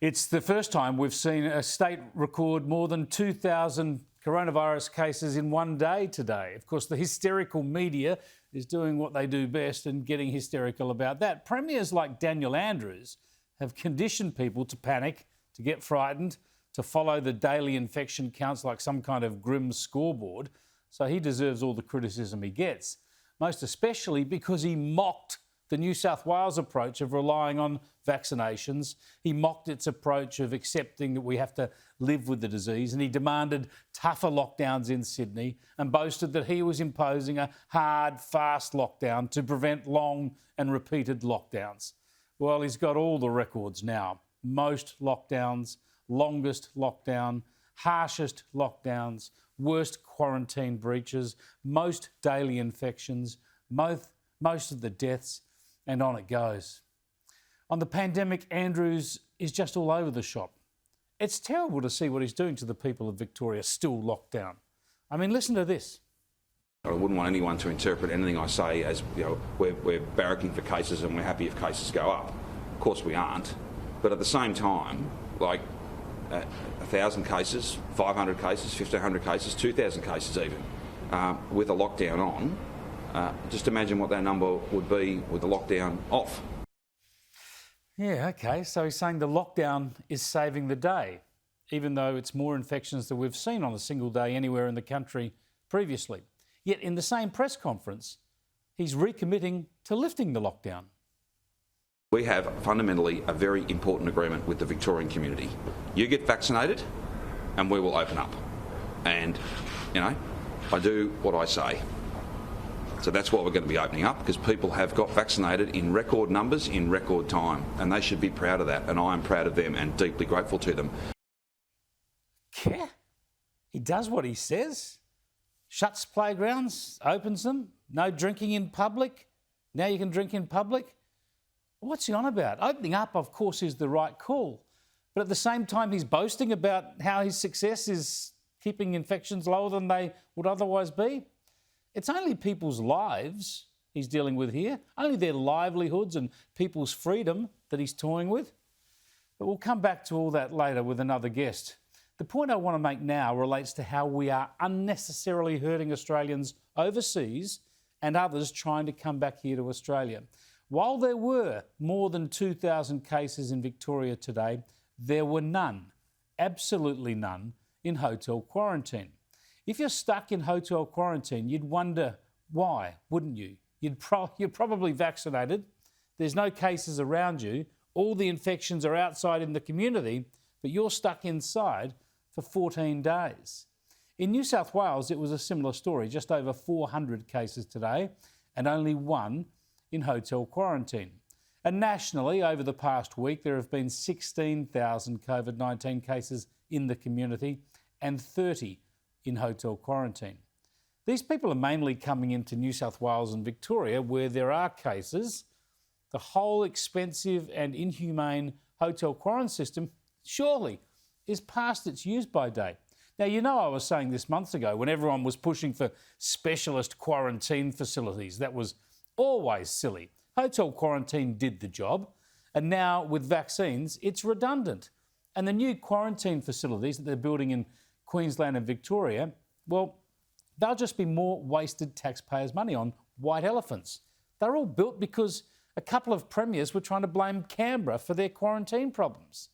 It's the first time we've seen a state record more than 2,000 coronavirus cases in one day today. Of course, the hysterical media is doing what they do best and getting hysterical about that. Premiers like Daniel Andrews have conditioned people to panic, to get frightened, to follow the daily infection counts like some kind of grim scoreboard. So he deserves all the criticism he gets, most especially because he mocked the New South Wales approach of relying on vaccinations. He mocked its approach of accepting that we have to live with the disease, and he demanded tougher lockdowns in Sydney and boasted that he was imposing a hard, fast lockdown to prevent long and repeated lockdowns. Well, he's got all the records now. Most lockdowns, longest lockdown, harshest lockdowns, worst quarantine breaches, most daily infections, most of the deaths, and on it goes. On the pandemic, Andrews is just all over the shop. It's terrible to see what he's doing to the people of Victoria still locked down. I mean, listen to this. I wouldn't want anyone to interpret anything I say as, we're barracking for cases and we're happy if cases go up. Of course we aren't. But at the same time, 1,000 cases, 500 cases, 1,500 cases, 2,000 cases even, with a lockdown on, just imagine what that number would be with the lockdown off. Yeah, OK, so he's saying the lockdown is saving the day, even though it's more infections than we've seen on a single day anywhere in the country previously. Yet in the same press conference, he's recommitting to lifting the lockdown. We have fundamentally a very important agreement with the Victorian community. You get vaccinated and we will open up. And, I do what I say. So that's why we're going to be opening up, because people have got vaccinated in record numbers in record time, and they should be proud of that, and I am proud of them and deeply grateful to them. Yeah, he does what he says. Shuts playgrounds, opens them, no drinking in public. Now you can drink in public. What's he on about? Opening up, of course, is the right call. But at the same time, he's boasting about how his success is keeping infections lower than they would otherwise be. It's only people's lives he's dealing with here, only their livelihoods and people's freedom that he's toying with. But we'll come back to all that later with another guest. The point I want to make now relates to how we are unnecessarily hurting Australians overseas and others trying to come back here to Australia. While there were more than 2,000 cases in Victoria today, there were none, absolutely none, in hotel quarantine. If you're stuck in hotel quarantine, you'd wonder why, wouldn't you? You're probably vaccinated, there's no cases around you, all the infections are outside in the community, but you're stuck inside for 14 days. In New South Wales, it was a similar story, just over 400 cases today and only one in hotel quarantine. And nationally, over the past week, there have been 16,000 COVID-19 cases in the community and 30 in hotel quarantine. These people are mainly coming into New South Wales and Victoria where there are cases. The whole expensive and inhumane hotel quarantine system surely is past its use-by date. Now, I was saying this months ago when everyone was pushing for specialist quarantine facilities. That was always silly. Hotel quarantine did the job, and now with vaccines, it's redundant. And the new quarantine facilities that they're building in Queensland and Victoria, well, they'll just be more wasted taxpayers' money on white elephants. They're all built because a couple of premiers were trying to blame Canberra for their quarantine problems.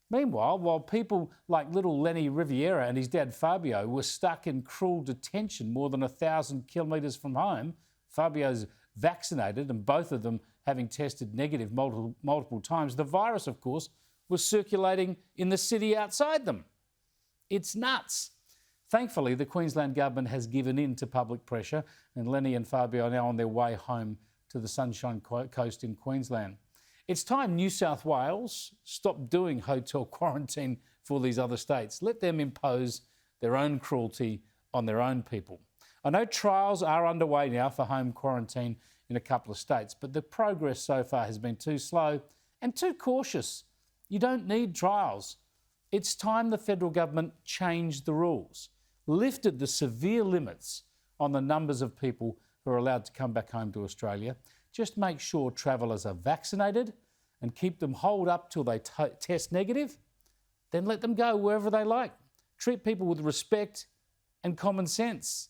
Meanwhile, while people like little Lenny Riviera and his dad Fabio were stuck in cruel detention more than 1,000 kilometres from home, Fabio's vaccinated and both of them having tested negative multiple times, the virus, of course, was circulating in the city outside them. It's nuts. Thankfully, the Queensland government has given in to public pressure and Lenny and Fabio are now on their way home to the Sunshine Coast in Queensland. It's time New South Wales stopped doing hotel quarantine for these other states. Let them impose their own cruelty on their own people. I know trials are underway now for home quarantine in a couple of states, but the progress so far has been too slow and too cautious. You don't need trials. It's time the federal government changed the rules, lifted the severe limits on the numbers of people who are allowed to come back home to Australia. Just make sure travellers are vaccinated and keep them holed up till they test negative, then let them go wherever they like. Treat people with respect and common sense.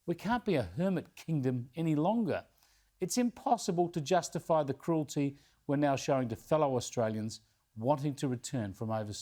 We can't be a hermit kingdom any longer. It's impossible to justify the cruelty we're now showing to fellow Australians wanting to return from overseas.